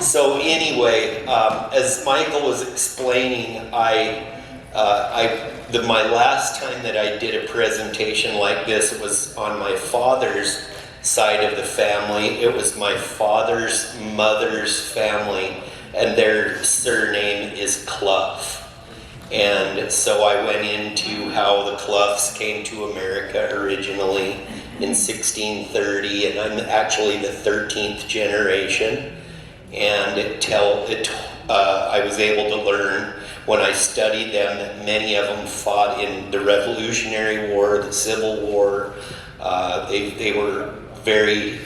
So anyway, as Michael was explaining, my last time that I did a presentation like this was on my father's side of the family. It was my father's mother's family, and their surname is Clough. And so I went into how the Cloughs came to America originally in 1630, and I'm actually the 13th generation. And I was able to learn when I studied them that many of them fought in the Revolutionary War, the Civil War. They were very,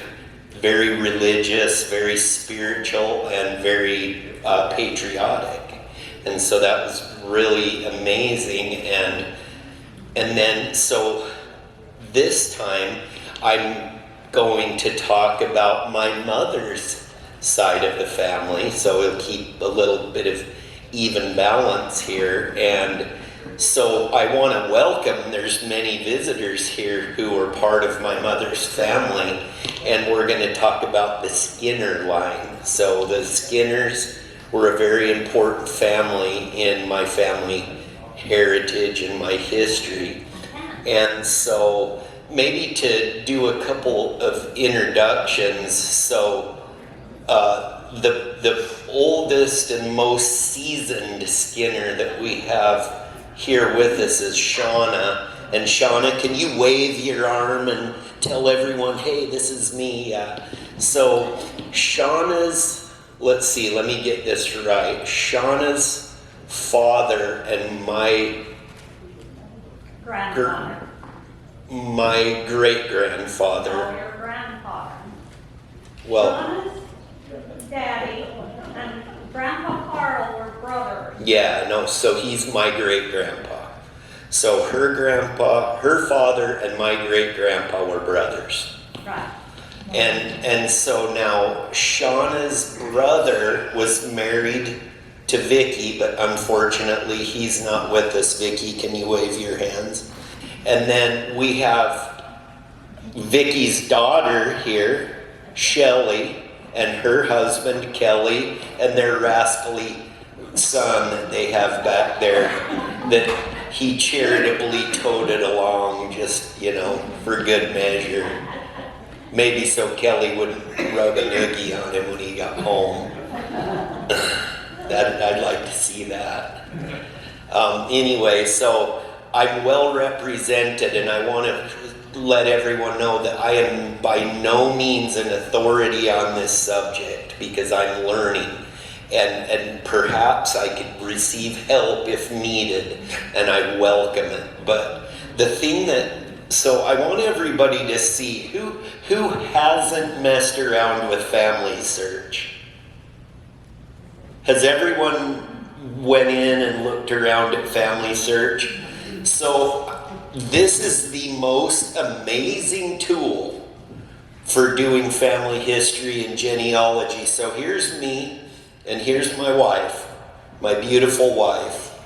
very religious, very spiritual, and very patriotic. And so that was really amazing. And then so this time I'm going to talk about my mother's side of the family, so it'll keep a little bit of even balance here. And so I want to welcome, there's many visitors here who are part of my mother's family, and we're going to talk about the Skinner line. So the Skinners were a very important family in my family heritage and my history. And so maybe to do a couple of introductions. So the oldest and most seasoned Skinner that we have here with us is Shauna. And Shauna, can you wave your arm and tell everyone, hey, this is me? So Shauna's, let's see, let me get this right. Shauna's father and my grandfather. My great-grandfather. Oh, your grandfather. Well, Shauna's daddy and Grandpa Carl were brothers. yeah, no, so he's my great-grandpa. So her grandpa, her father, and my great-grandpa were brothers. Right. And so now Shauna's brother was married to Vicky, but unfortunately he's not with us. Vicky, can you wave your hands? And then we have Vicky's daughter here, Shelley, and her husband, Kelly, and their rascally son that they have back there that he charitably toted along just, for good measure. Maybe so Kelly wouldn't rub a noogie on him when he got home. I'd like to see that. Anyway, so I'm well represented, and I want to let everyone know that I am by no means an authority on this subject because I'm learning. And perhaps I could receive help if needed, and I welcome it. But the thing so I want everybody to see who hasn't messed around with Family Search. Has everyone went in and looked around at Family Search? So this is the most amazing tool for doing family history and genealogy. So here's me, and here's my wife, my beautiful wife.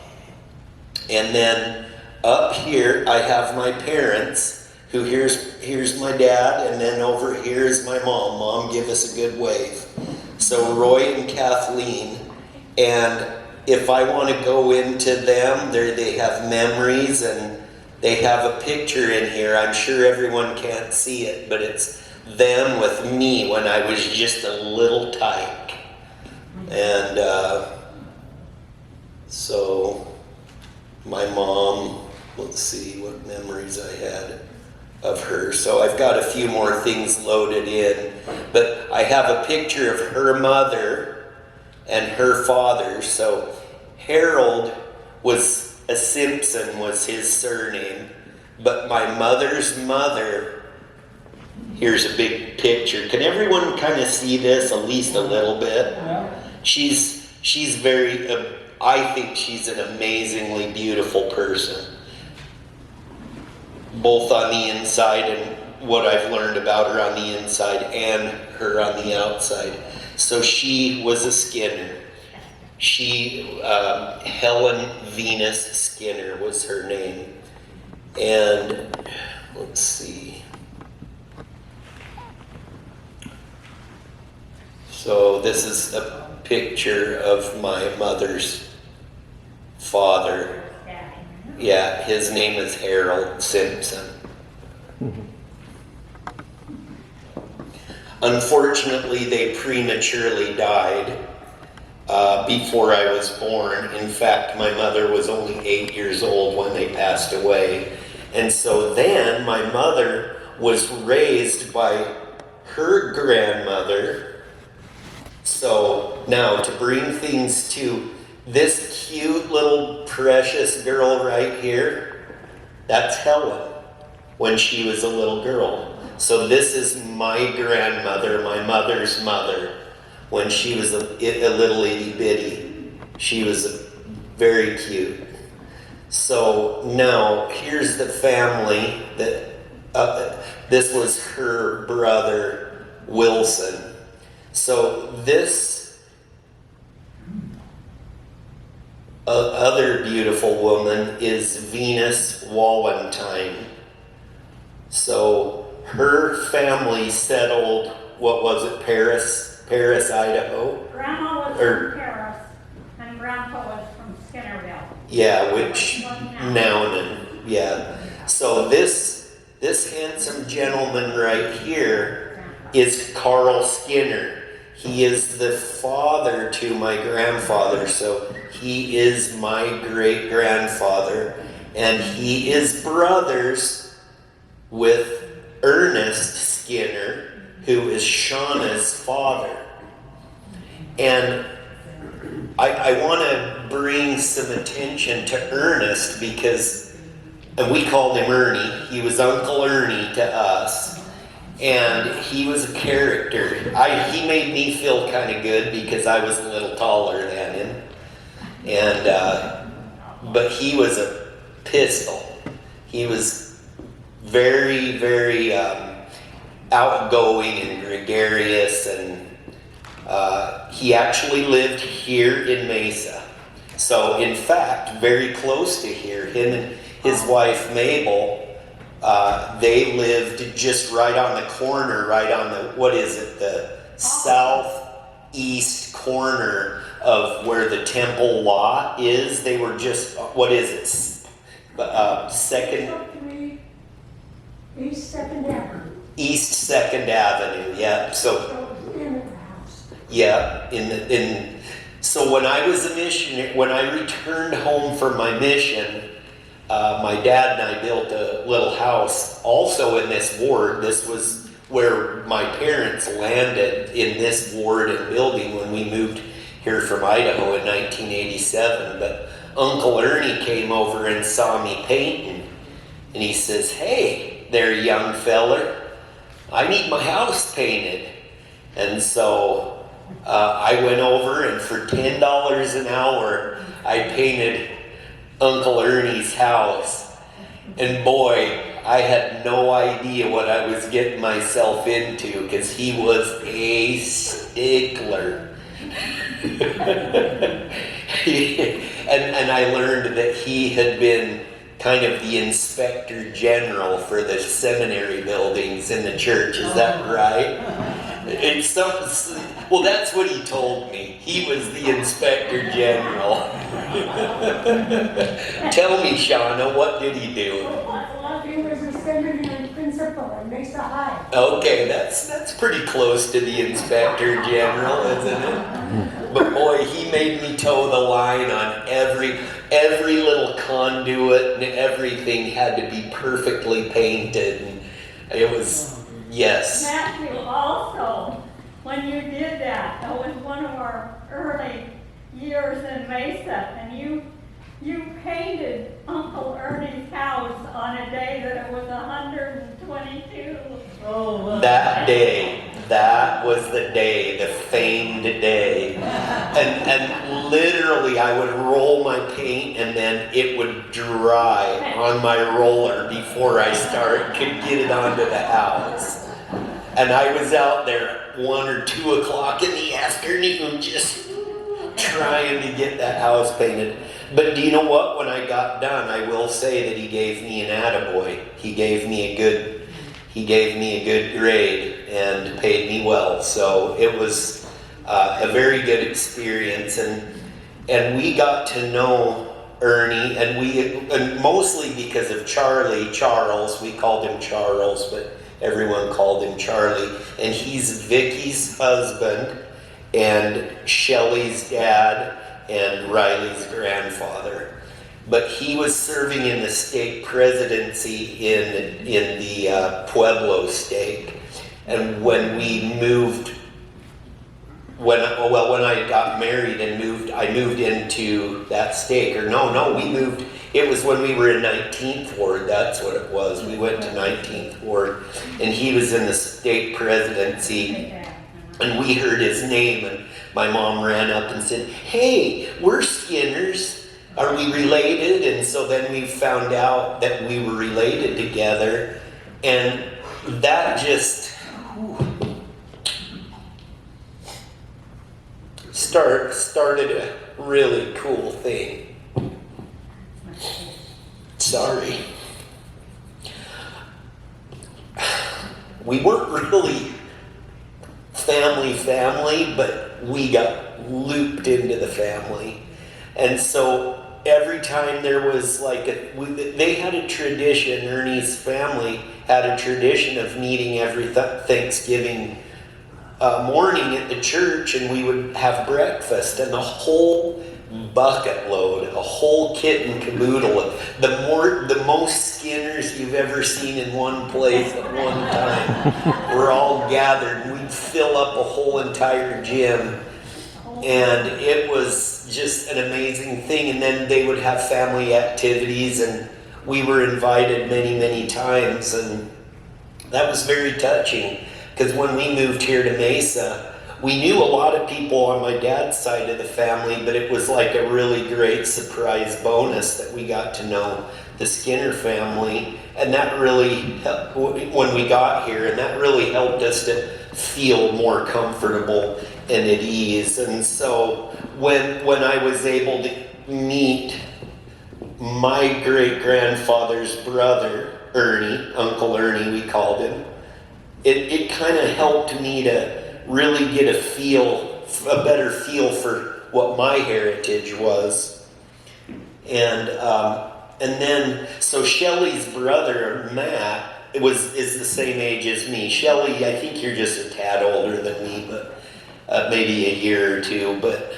And then up here I have my parents, who here's my dad, and then over here is my mom. Mom, give us a good wave. So Roy and Kathleen, and if I want to go into them, they have memories, and they have a picture in here. I'm sure everyone can't see it, but it's them with me when I was just a little tyke. And so my mom, let's see what memories I had of her. So I've got a few more things loaded in, but I have a picture of her mother and her father. So Harold was a Simpson, was his surname, but my mother's mother, here's a big picture. Can everyone kind of see this at least a little bit? Yeah. She's very, I think she's an amazingly beautiful person, both on the inside and what I've learned about her on the inside and her on the outside. So she was a Skinner. Helen Venus Skinner was her name. And let's see. So this is a picture of my mother's father. Daddy. Yeah, his name is Harold Simpson. Unfortunately, they prematurely died before I was born. In fact, my mother was only 8 years old when they passed away. And so then my mother was raised by her grandmother. So now to bring things to this cute little precious girl right here, that's Helen when she was a little girl. So this is my grandmother, my mother's mother, when she was a little itty bitty. She was very cute. So now here's the family that this was her brother Wilson. So this other beautiful woman is Venus Wallenstein. So her family settled, what was it, Paris, Idaho? Grandma was from Paris, and Grandpa was from Skinnerville. Yeah, which, Nounan, yeah. So this handsome gentleman right here is Carl Skinner. He is the father to my grandfather, so he is my great-grandfather, and he is brothers with Ernest Skinner, who is Shauna's father. And I want to bring some attention to Ernest because, and we called him Ernie. He was Uncle Ernie to us. And he was a character. He made me feel kind of good because I was a little taller than him. And, but he was a pistol. He was very, very outgoing and gregarious, and he actually lived here in Mesa. So in fact, very close to here, him and his wife Mabel, they lived just right on the corner, right on the, what is it, the southeast corner of where the temple lot is. They were just, what is it, East 2nd Avenue. East 2nd Avenue, yeah. So yeah, so when I was a missionary, when I returned home from my mission, my dad and I built a little house also in this ward. This was where my parents landed, in this ward and building, when we moved here from Idaho in 1987. But Uncle Ernie came over and saw me painting, and he says, "Hey there, young feller, I need my house painted." And so I went over, and for $10 an hour, I painted Uncle Ernie's house. And boy, I had no idea what I was getting myself into, because he was a stickler. and I learned that he had been kind of the inspector general for the seminary buildings in the church. Is that right? Well, that's what he told me. He was the inspector general. Tell me, Shauna, what did he do? Well, he was a seminary principal at Mesa High. Okay, that's pretty close to the inspector general, isn't it? But boy, he made me toe the line on every little conduit, and everything had to be perfectly painted. And it was, yes. Matthew, also, when you did that, that was one of our early years in Mesa, and you painted Uncle Ernie's house on a day that it was 122. Oh, That day, that was the day, the famed day. And literally I would roll my paint, and then it would dry on my roller before I could get it onto the house. And I was out there at 1 or 2 o'clock in the afternoon just trying to get that house painted. But do you know what? When I got done, I will say that he gave me an attaboy. He gave me a good grade and paid me well. So it was a very good experience, and we got to know Ernie, and mostly because of Charles, we called him Charles, but everyone called him Charlie, and he's Vicky's husband, and Shelley's dad, and Riley's grandfather. But he was serving in the state presidency in the Pueblo state, and when we moved, when I got married and I moved into that stake, or we moved, it was when we were in 19th Ward, that's what it was. We went to 19th Ward, and he was in the state presidency, and we heard his name, and my mom ran up and said, "Hey, we're Skinners. Are we related?" And so then we found out that we were related together, and that just started a really cool thing. Sorry. We weren't really family, but we got looped into the family. And so every time there was they had a tradition, Ernie's family had a tradition of meeting every Thanksgiving morning at the church, and we would have breakfast, and the whole bucket load, a whole kit and caboodle, the most Skinners you've ever seen in one place at one time were all gathered, and we'd fill up a whole entire gym, and it was just an amazing thing. And then they would have family activities, and we were invited many times, and that was very touching. Because when we moved here to Mesa, we knew a lot of people on my dad's side of the family, but it was like a really great surprise bonus that we got to know the Skinner family. And that really helped when we got here, and that really helped us to feel more comfortable and at ease. And so when I was able to meet my great-grandfather's brother, Ernie, Uncle Ernie we called him, it kind of helped me to really get a better feel for what my heritage was. And then, so Shelley's brother, Matt, is the same age as me. Shelley, I think you're just a tad older than me, but maybe a year or two. But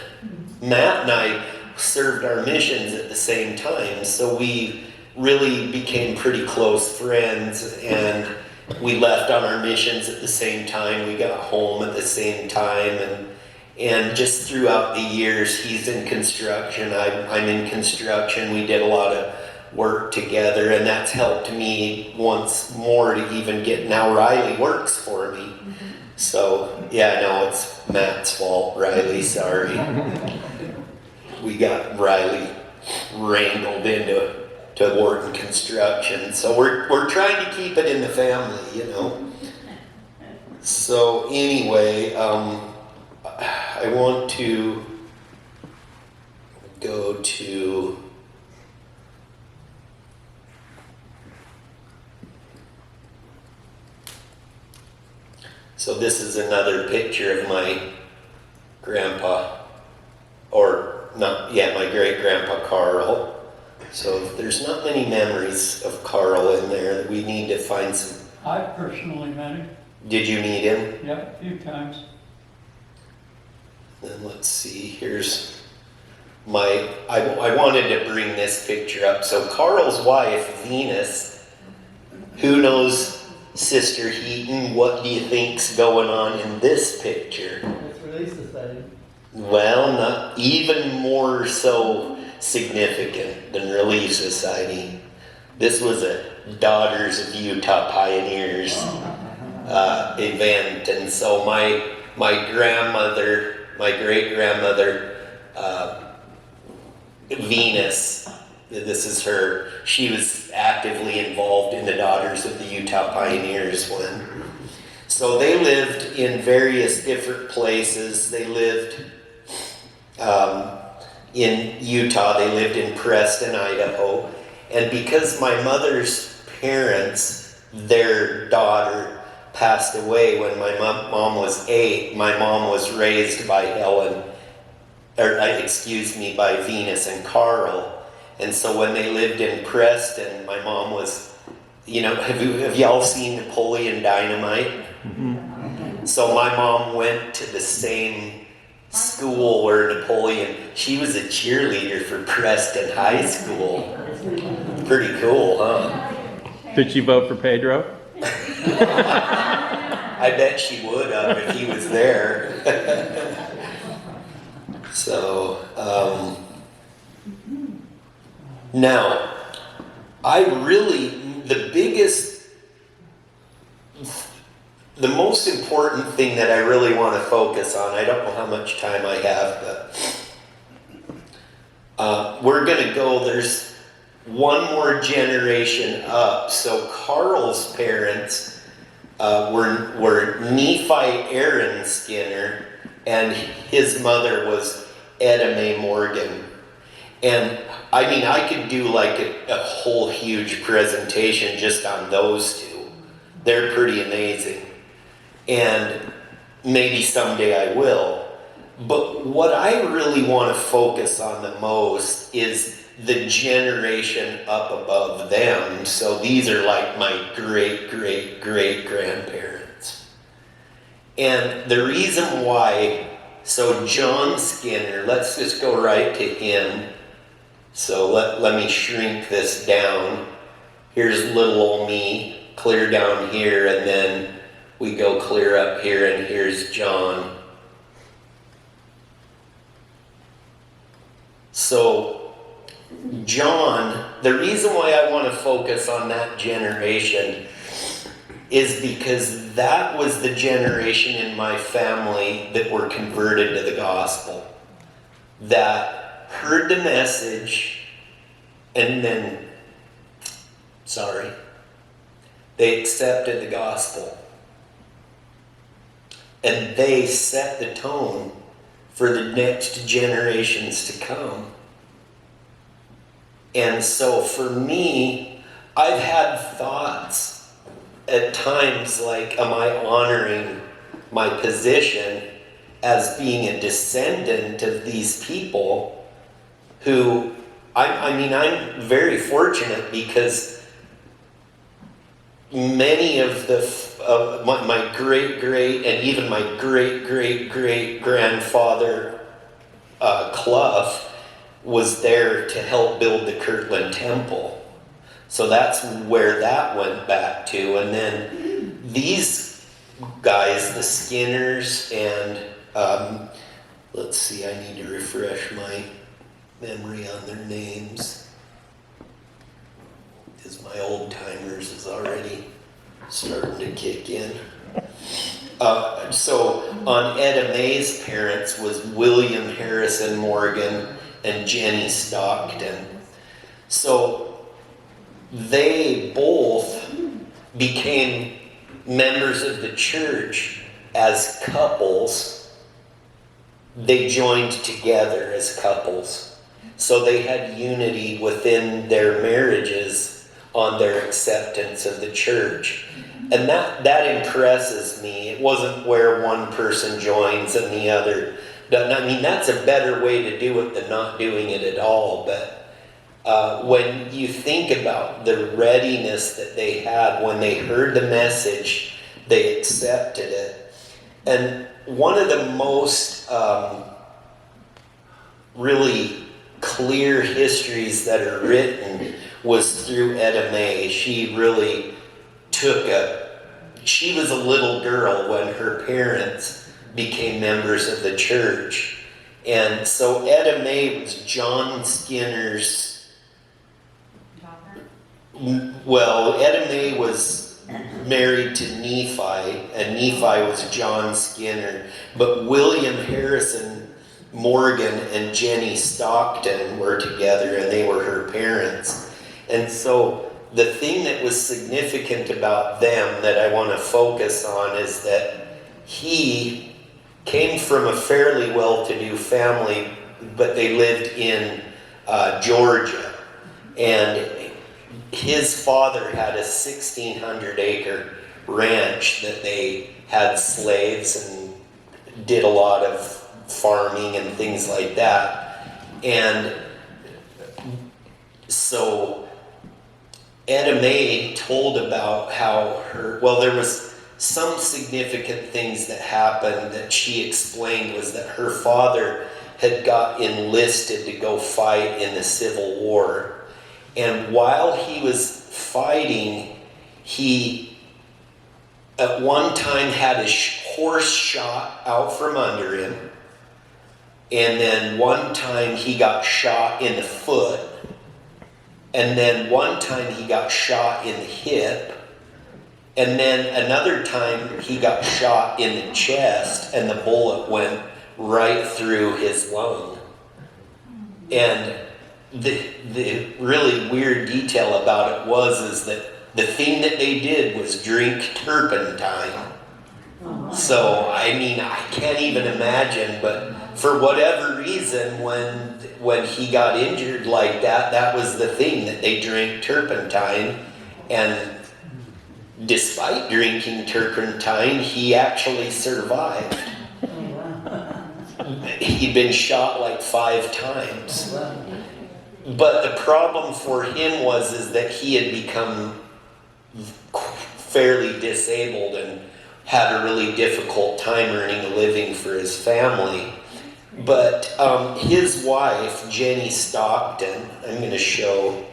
Matt and I served our missions at the same time, so we really became pretty close friends, and we left on our missions at the same time. We got home at the same time, and just throughout the years, he's in construction, I'm in construction. We did a lot of work together, and that's helped me once more to even get, now Riley works for me. So, yeah, no, it's Matt's fault, Riley, sorry. We got Riley wrangled into Wharton construction, so we're trying to keep it in the family, you know. So anyway, I want to go to so this is another picture of my grandpa, or not, yeah, my great-grandpa Carl. So there's not many memories of Carl in there. We need to find some. I personally met him. Did you meet him? Yep, a few times. Then let's see, here's my, I wanted to bring this picture up. So Carl's wife, Venus, who knows Sister Heaton, what do you think's going on in this picture? It's Relief Society. Well, not even more so significant than Relief Society. This was a Daughters of Utah Pioneers event, and so my grandmother, my great-grandmother, Venus, this is her, she was actively involved in the Daughters of the Utah Pioneers when. So they lived in various different places. They lived in Utah, they lived in Preston, Idaho. And because my mother's parents, their daughter passed away when my mom was 8. My mom was raised by by Venus and Carl. And so when they lived in Preston, my mom was, have y'all seen Napoleon Dynamite? Mm-hmm. So my mom went to the same school where Napoleon, she was a cheerleader for Preston High School. Pretty cool, huh? Did she vote for Pedro? I bet she would have if he was there. So, now, the most important thing that I really want to focus on, I don't know how much time I have, but we're going to go, there's one more generation up. So Carl's parents were Nephi Aaron Skinner, and his mother was Etta Mae Morgan. And I mean, I could do like a whole huge presentation just on those two. They're pretty amazing. And maybe someday I will. But what I really want to focus on the most is the generation up above them. So these are like my great grandparents. And the reason why, so John Skinner, let's just go right to him. So let me shrink this down. Here's little old me, clear down here, and then we go clear up here, and here's John. So John, the reason why I want to focus on that generation is because that was the generation in my family that were converted to the gospel, that heard the message, and then, they accepted the gospel. And they set the tone for the next generations to come. And so for me, I've had thoughts at times like, am I honoring my position as being a descendant of these people who, I'm very fortunate because many of my great and even my great grandfather Clough was there to help build the Kirtland Temple. So that's where that went back to. And then these guys, the Skinners, and let's see, I need to refresh my memory on their names, because my old timers is already starting to kick in. So on Etta Mae's parents was William Harrison Morgan and Jenny Stockton. So they both became members of the church as couples. They joined together as couples. So they had unity within their marriages on their acceptance of the church. And that impresses me. It wasn't where one person joins and the other doesn't. I mean, that's a better way to do it than not doing it at all. But when you think about the readiness that they had when they heard the message, they accepted it. And one of the most really clear histories that are written was through Etta Mae. She really she was a little girl when her parents became members of the church. And so Etta Mae was John Skinner's, well, Etta Mae was married to Nephi, and Nephi was John Skinner. But William Harrison Morgan and Jenny Stockton were together, and they were her parents. And so the thing that was significant about them that I want to focus on is that he came from a fairly well-to-do family, but they lived in Georgia. And his father had a 1,600-acre ranch that they had slaves and did a lot of farming and things like that. And so Etta Mae told about how there was some significant things that happened that she explained was that her father had got enlisted to go fight in the Civil War. And while he was fighting, he at one time had his horse shot out from under him. And then one time he got shot in the foot. And then one time he got shot in the hip. And then another time he got shot in the chest and the bullet went right through his lung. And the really weird detail about it is that the thing that they did was drink turpentine. So, I mean, I can't even imagine, but for whatever reason, when he got injured like that, that was the thing, that they drank turpentine. And despite drinking turpentine, he actually survived. He'd been shot like 5 times. But the problem for him was that he had become fairly disabled and had a really difficult time earning a living for his family. But his wife, Jenny Stockton, I'm going to show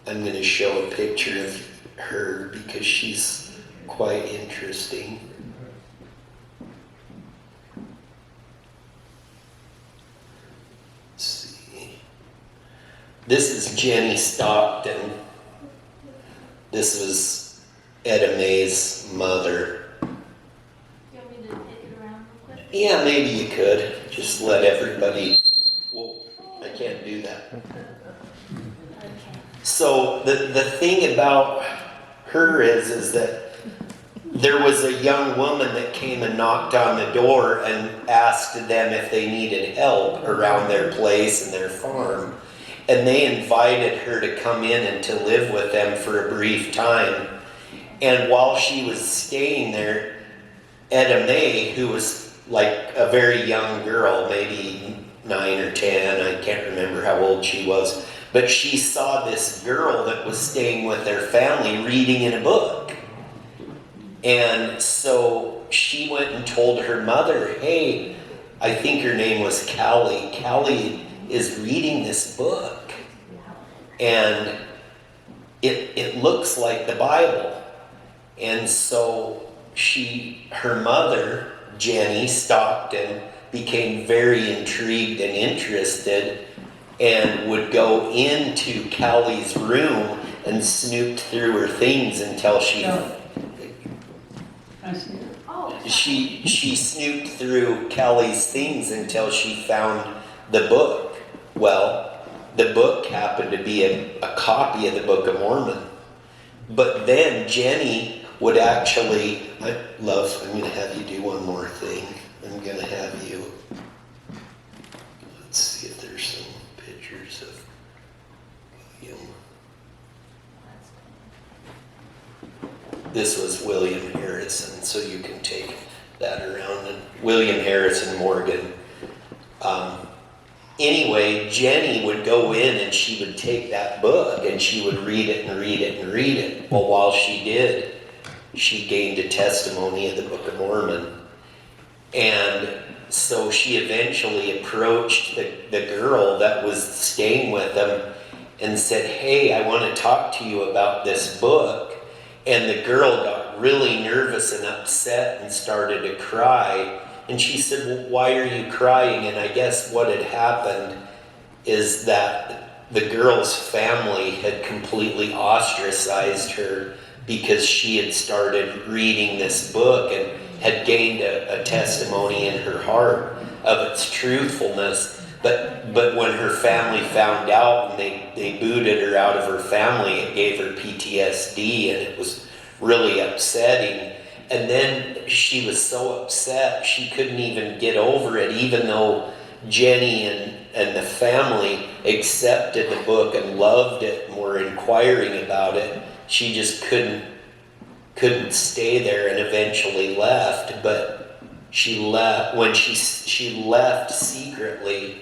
a picture of her because she's quite interesting. Let's see. This is Jenny Stockton. This was Etta Mae's mother. You want me to take it around real quick? Yeah, maybe you could. Just let everybody. Well, I can't do that. Okay. So the thing about her is that there was a young woman that came and knocked on the door and asked them if they needed help around their place and their farm. And they invited her to come in and to live with them for a brief time. And while she was staying there, Etta Mae, who was like a very young girl, maybe 9 or 10, I can't remember how old she was, but she saw this girl that was staying with their family reading in a book. And so she went and told her mother, hey, I think her name was Callie. Callie is reading this book. And it looks like the Bible. And so her mother, Jenny Stockton, became very intrigued and interested and would go into Callie's room and snoop through her things until she I see it. Oh. she snooped through Callie's things until she found the book. Well, the book happened to be a copy of the Book of Mormon. But then Jenny would actually, I'm going to have you do one more thing. I'm going to have you, let's see if there's some pictures of William. This was William Harrison, so you can take that around. And William Harrison Morgan. Anyway, Jenny would go in and she would take that book and she would read it and read it and read it. Well, while she did, she gained a testimony of the Book of Mormon. And so she eventually approached the girl that was staying with them and said, hey, I want to talk to you about this book. And the girl got really nervous and upset and started to cry. And she said, well, why are you crying? And I guess what had happened is that the girl's family had completely ostracized her because she had started reading this book and had gained a testimony in her heart of its truthfulness. But when her family found out and they booted her out of her family, it gave her PTSD and it was really upsetting. And then she was so upset she couldn't even get over it, even though Jenny and the family accepted the book and loved it and were inquiring about it. She just couldn't couldn't stay there and eventually left, but she left when she left secretly,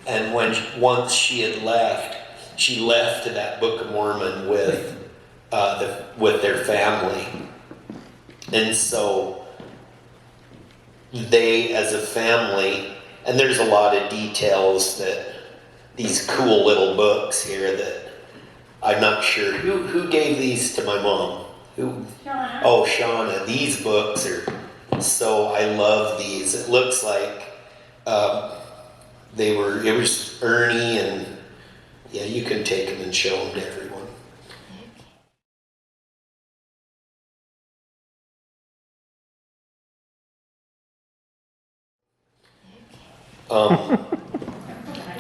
and once she had left, she left that Book of Mormon with with their family, and so they, as a family, and there's a lot of details that these cool little books here that I'm not sure who gave these to my mom. Who? Shauna. Oh, Shauna. These books are so, I love these. It looks like it was Ernie, and yeah, you can take them and show them to everyone.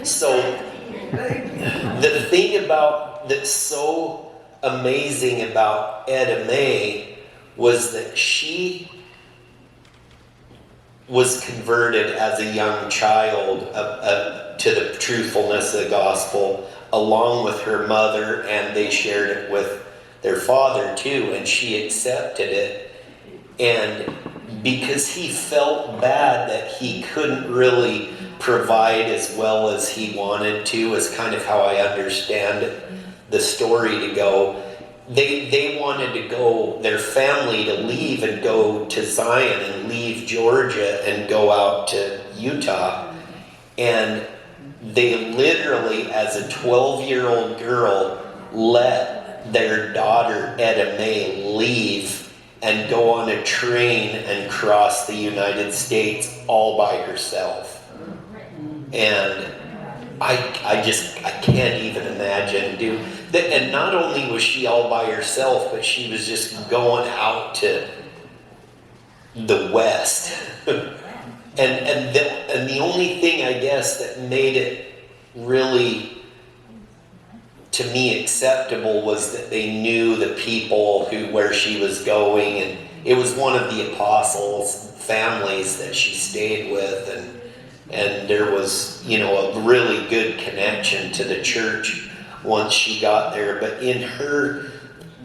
So the thing that's so amazing about Etta Mae was that she was converted as a young child to the truthfulness of the gospel, along with her mother, and they shared it with their father too, and she accepted it. And because he felt bad that he couldn't really provide as well as he wanted to, is kind of how I understand the story to go. They wanted to go, their family to leave and go to Zion and leave Georgia and go out to Utah. And they literally, as a 12-year-old girl, let their daughter Etta Mae leave and go on a train and cross the United States all by herself. And I can't even imagine, dude. And not only was she all by herself, but she was just going out to the West. and the only thing, I guess, that made it really, to me, acceptable was that they knew the people where she was going, and it was one of the apostles' families that she stayed with, and there was, a really good connection to the church once she got there. But in her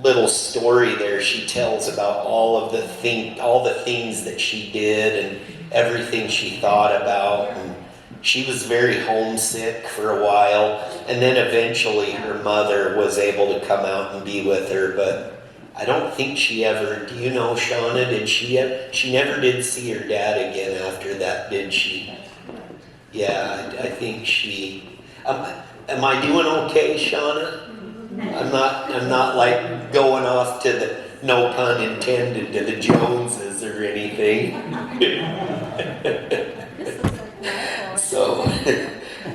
little story there, she tells about all the things that she did and everything she thought about, and she was very homesick for a while, and then eventually her mother was able to come out and be with her. But I don't think she ever, do you know, Shauna, she never did see her dad again after that, did she? Yeah, I think she, am I doing okay, Shauna? I'm not like going off to the, no pun intended, to the Joneses or anything. So,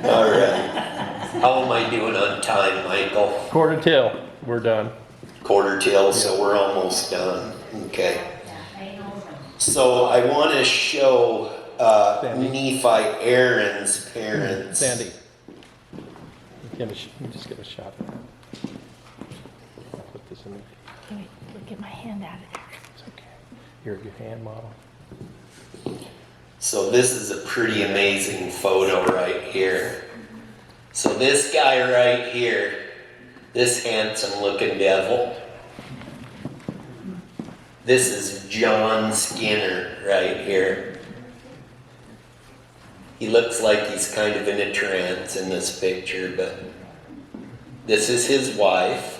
all right. How am I doing on time, Michael? Quarter till, we're done. Quarter till, so we're almost done. Okay. So I want to show Nephi, Aaron's parents. Sandy, just get a shot of that. I'll put this in the... Let me get my hand out of there. It's okay. Your hand model. So this is a pretty amazing photo right here. So this guy right here, this handsome looking devil, this is John Skinner right here. He looks like he's kind of in a trance in this picture, but this is his wife.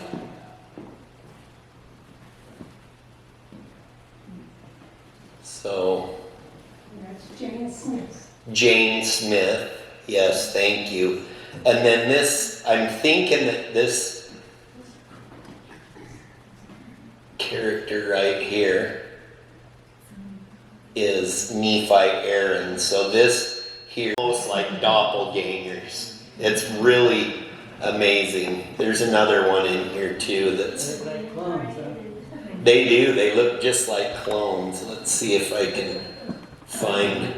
So, That's Jane Smith. Jane Smith, yes, thank you. And then this, I'm thinking that this character right here is Nephi Aaron. So this here, almost like doppelgangers. It's really amazing. There's another one in here too that's... They do, they look just like clones. Let's see if I can find...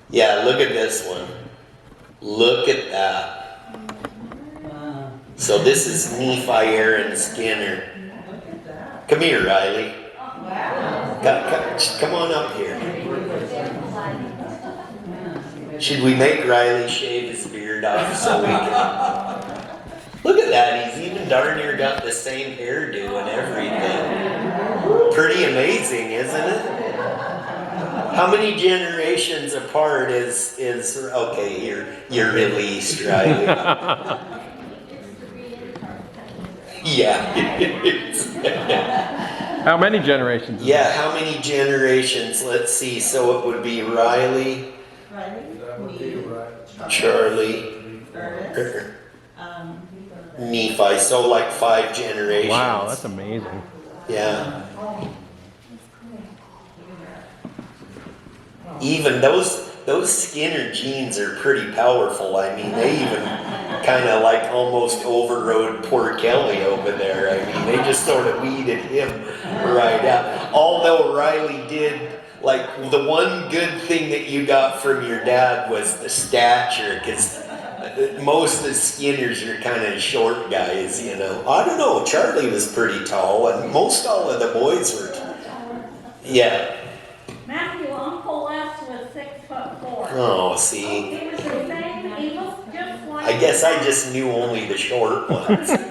Yeah, look at this one. Look at that. So this is Nephi Aaron Skinner. Come here, Riley. Come on up here. Should we make Riley shave his beard off so we can... Look at that, he's even darn near got the same hairdo and everything. Pretty amazing, isn't it? How many generations apart is okay, you're released, right? Yeah. How many generations? Yeah, how many generations? Let's see. So it would be Riley, Charlie, Nephi. So like 5 generations. Wow, that's amazing. Yeah. Even those Skinner genes are pretty powerful. I mean, they even kind of like almost overrode poor Kelly over there. I mean, they just sort of weeded him right out. Although Riley did, like, the one good thing that you got from your dad was the stature, because most of the Skinners are kind of short guys, you know. I don't know, Charlie was pretty tall, and most all of the boys were, yeah. Matthew, Uncle Les was 6'4". Oh, see. He was the same, he looked just like. I guess I just knew only the short ones. He looked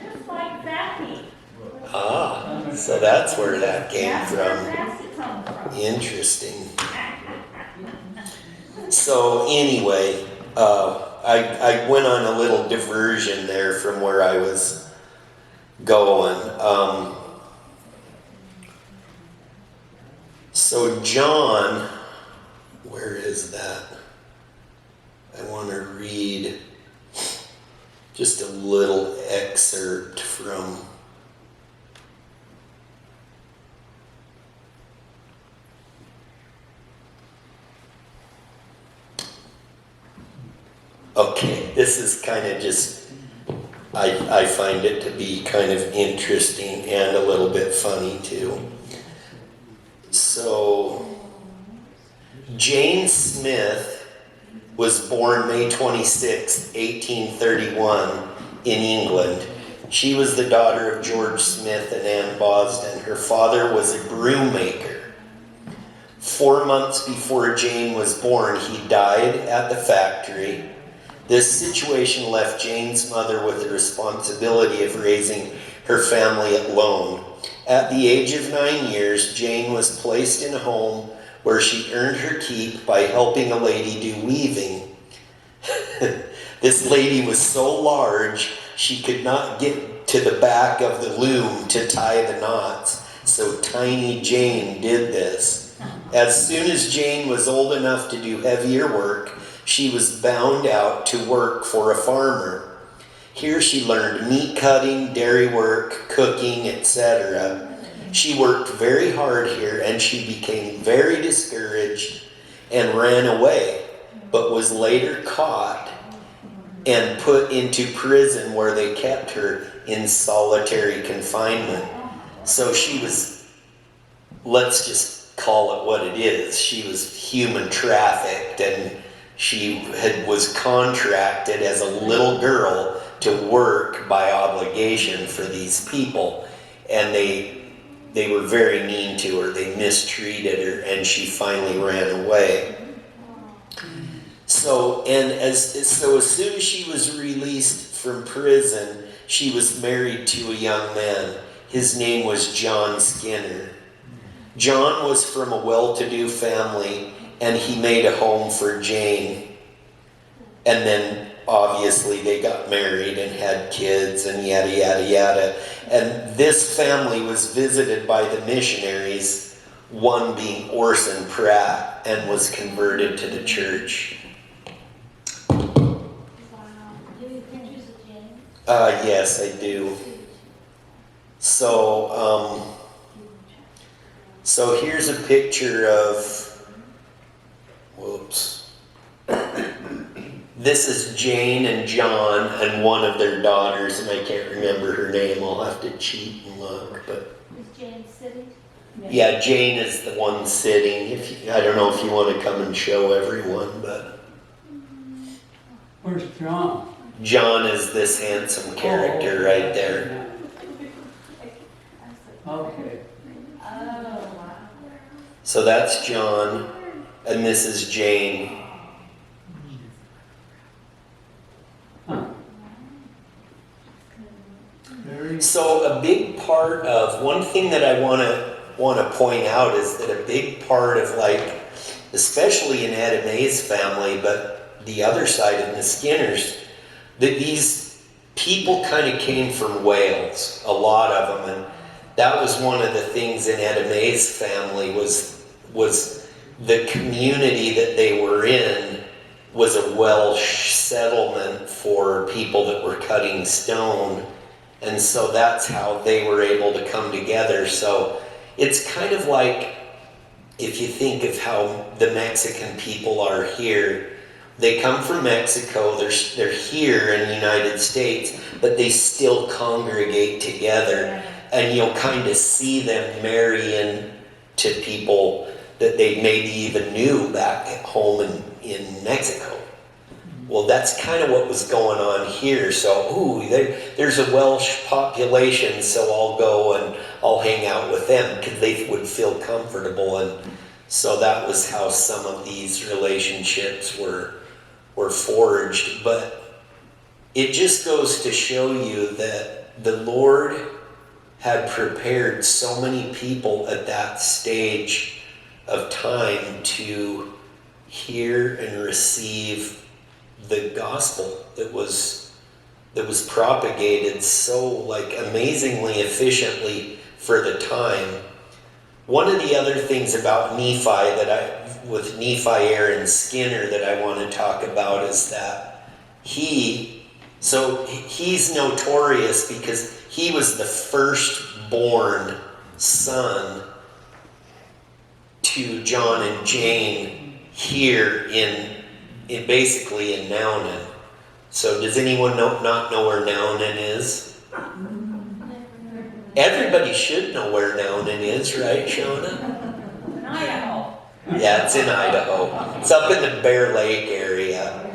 just like Zappy. Ah, so that's where that came That's where from. Zappy comes from. Interesting. So anyway, I went on a little diversion there from where I was going. So John, where is that? I want to read just a little excerpt from okay, this is kind of just, I find it to be kind of interesting and a little bit funny too. So, Jane Smith was born May 26, 1831 in England. She was the daughter of George Smith and Anne Bosden. Her father was a broom maker. 4 months before Jane was born, he died at the factory. This situation left Jane's mother with the responsibility of raising her family alone. At the age of 9 years, Jane was placed in a home where she earned her keep by helping a lady do weaving. This lady was so large, she could not get to the back of the loom to tie the knots, so tiny Jane did this. As soon as Jane was old enough to do heavier work, she was bound out to work for a farmer. Here she learned meat cutting, dairy work, cooking, etc. She worked very hard here and she became very discouraged and ran away, but was later caught and put into prison where they kept her in solitary confinement. So she was, let's just call it what it is, she was human trafficked, and she was contracted as a little girl to work by obligation for these people, and they were very mean to her. They mistreated her, and she finally ran away. So as soon as she was released from prison, she was married to a young man. His name was John Skinner. John was from a well-to-do family, and he made a home for Jane. And then obviously they got married and had kids and yada, yada, yada. And this family was visited by the missionaries, one being Orson Pratt, and was converted to the church. Wow. Do you have pictures of Jane? Yes, I do. So here's a picture of, whoops. This is Jane and John and one of their daughters, and I can't remember her name. I'll have to cheat and look. But Is Jane sitting? yeah, Jane is the one sitting. I don't know if you want to come and show everyone, but Where's John? John is this handsome character right there. Okay. Oh, wow. So that's John, and this is Jane. Huh. Very, So a big part of, one thing that I want to point out is that a big part of, like, especially in Adam May's family, but the other side of the Skinners, that these people kind of came from Wales, a lot of them, and that was one of the things in Adam May's family was the community that they were in was a Welsh settlement for people that were cutting stone. And so that's how they were able to come together. So it's kind of like, if you think of how the Mexican people are here, they come from Mexico, they're here in the United States, but they still congregate together. And you'll kind of see them marrying to people that they maybe even knew back at home in Mexico. Well, that's kind of what was going on here. So, there's a Welsh population, so I'll go and I'll hang out with them because they would feel comfortable. And so that was how some of these relationships were forged. But it just goes to show you that the Lord had prepared so many people at that stage of time to hear and receive the gospel that was propagated so, like, amazingly efficiently for the time. One of the other things about Nephi with Nephi Aaron Skinner that I want to talk about is that he's notorious because he was the firstborn son to John and Jane here in basically in Nownan. So does anyone not know where Nownan is? Everybody should know where Nownan is, right, Shona? In Idaho. Yeah, it's in Idaho. It's up in the Bear Lake area.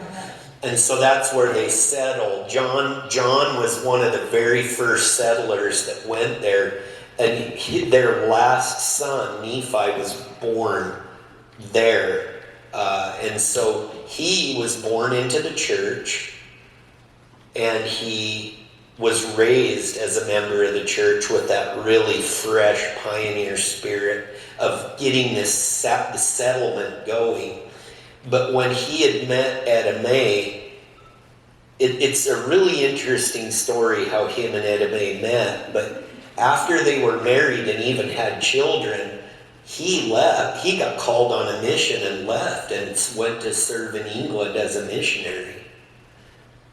And so that's where they settled. John was one of the very first settlers that went there. And their last son, Nephi, was born there. And so he was born into the church. And he was raised as a member of the church with that really fresh pioneer spirit of getting the settlement going. But when he had met Etta May, it's a really interesting story how him and Etta May met. But after they were married and even had children, he left. He got called on a mission and left and went to serve in England as a missionary.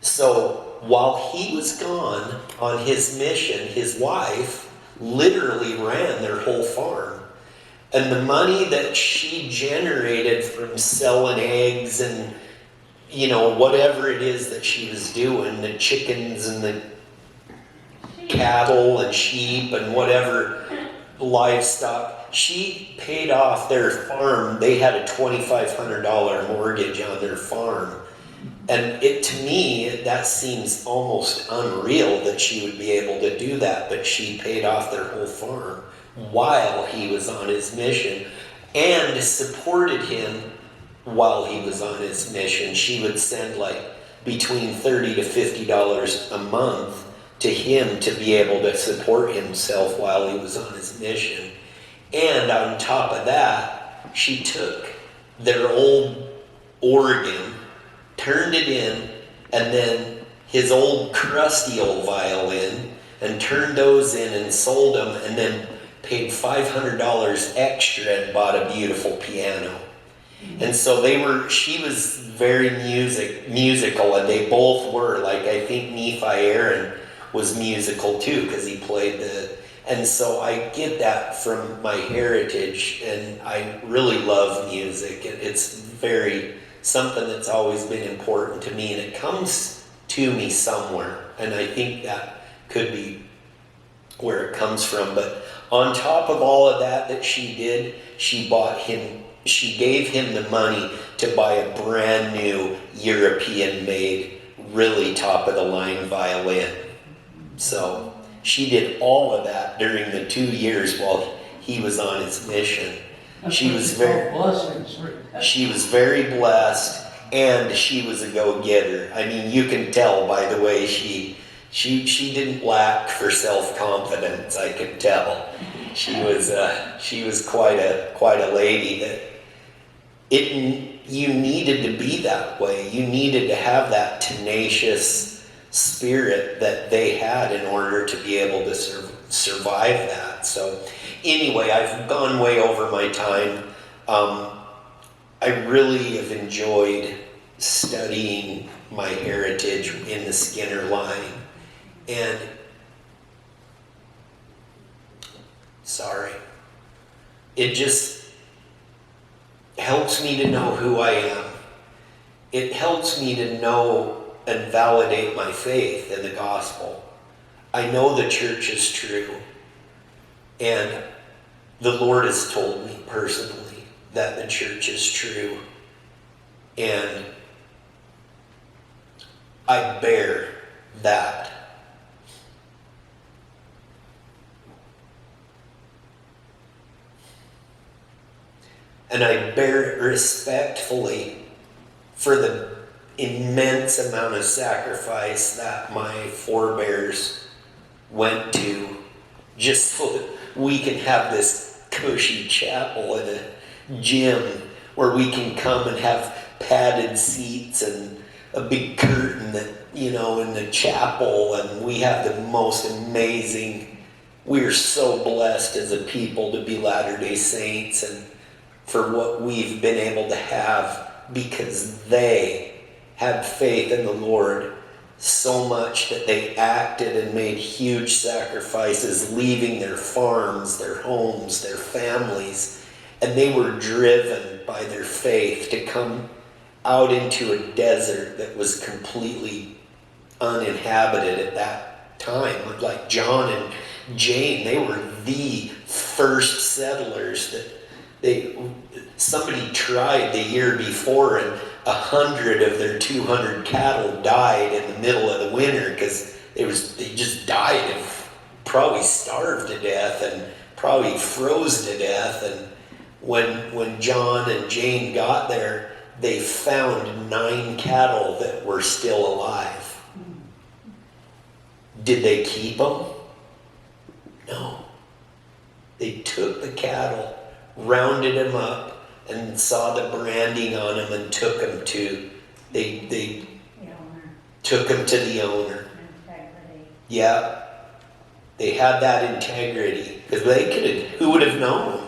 So while he was gone on his mission, his wife literally ran their whole farm. And the money that she generated from selling eggs and, whatever it is that she was doing, the chickens and the cattle and sheep and whatever livestock, she paid off their farm. They had a $2,500 mortgage on their farm. And to me, that seems almost unreal that she would be able to do that, but she paid off their whole farm while he was on his mission and supported him while he was on his mission. She would send like between $30 to $50 a month to him to be able to support himself while he was on his mission. And on top of that, she took their old organ, turned it in, and then his old crusty old violin, and turned those in and sold them, and then paid $500 extra and bought a beautiful piano. And so she was very musical, and they both were. Like, I think Nephi Aaron was musical too, because he played and so I get that from my heritage, and I really love music. It's something that's always been important to me, and it comes to me somewhere, and I think that could be where it comes from. But on top of all of that she did, she gave him the money to buy a brand new European-made, really top-of-the-line violin. So she did all of that during the 2 years while he was on his mission. She was very blessed, and she was a go-getter. I mean, you can tell by the way she she didn't lack for self-confidence, I could tell. She was quite a lady that you needed to be that way. You needed to have that tenacious spirit that they had in order to be able to survive that. So anyway, I've gone way over my time. I really have enjoyed studying my heritage in the Skinner line. And sorry, it just helps me to know who I am. It helps me to know and validate my faith in the gospel. I know the church is true. And the Lord has told me personally that the church is true. And I bear that. And I bear it respectfully for the immense amount of sacrifice that my forebears went to just so that we can have this cushy chapel and a gym where we can come and have padded seats and a big curtain that, in the chapel, and we have the most amazing, we're so blessed as a people to be Latter-day Saints and for what we've been able to have because they had faith in the Lord so much that they acted and made huge sacrifices, leaving their farms, their homes, their families, and they were driven by their faith to come out into a desert that was completely uninhabited at that time. Like John and Jane, they were the first settlers that somebody tried the year before, and 100 of their 200 cattle died in the middle of the winter because they just died of, probably starved to death and probably froze to death. And when John and Jane got there, they found 9 cattle that were still alive. Did they keep them? No. They took the cattle, rounded them up, and saw the branding on them and took them to the owner. Integrity. Yeah. They had that integrity because who would have known?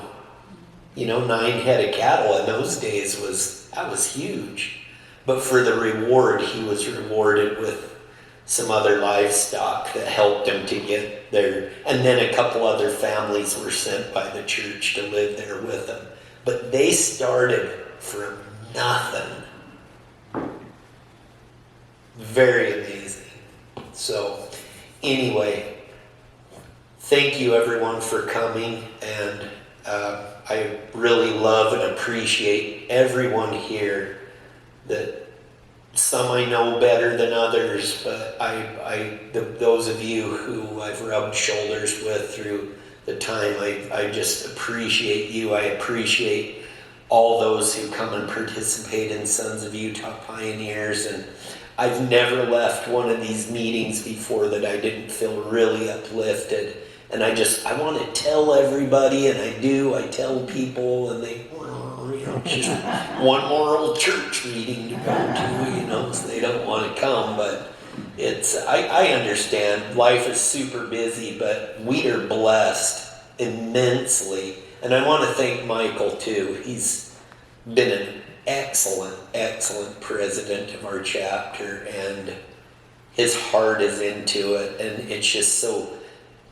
9 head of cattle in those days was huge. But for the reward, he was rewarded with some other livestock that helped him to get there. And then a couple other families were sent by the church to live there with him. But they started from nothing. Very amazing. So, anyway, thank you everyone for coming, and I really love and appreciate everyone here. That some I know better than others, but those of you who I've rubbed shoulders with through the time, I just appreciate you. I appreciate all those who come and participate in Sons of Utah Pioneers, and I've never left one of these meetings before that I didn't feel really uplifted. And I want to tell everybody, and I tell people, and they, just one more old church meeting to go to, so they don't want to come. But I understand life is super busy, but we are blessed immensely. And I want to thank Michael too. He's been an excellent president of our chapter, and his heart is into it, and it's just so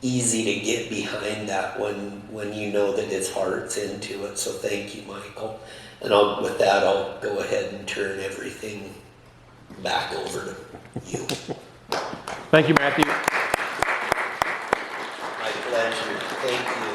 easy to get behind that when you know that his heart's into it. So thank you, Michael. And with that, I'll go ahead and turn everything back over to you. Thank you, Matthew. My pleasure. Thank you.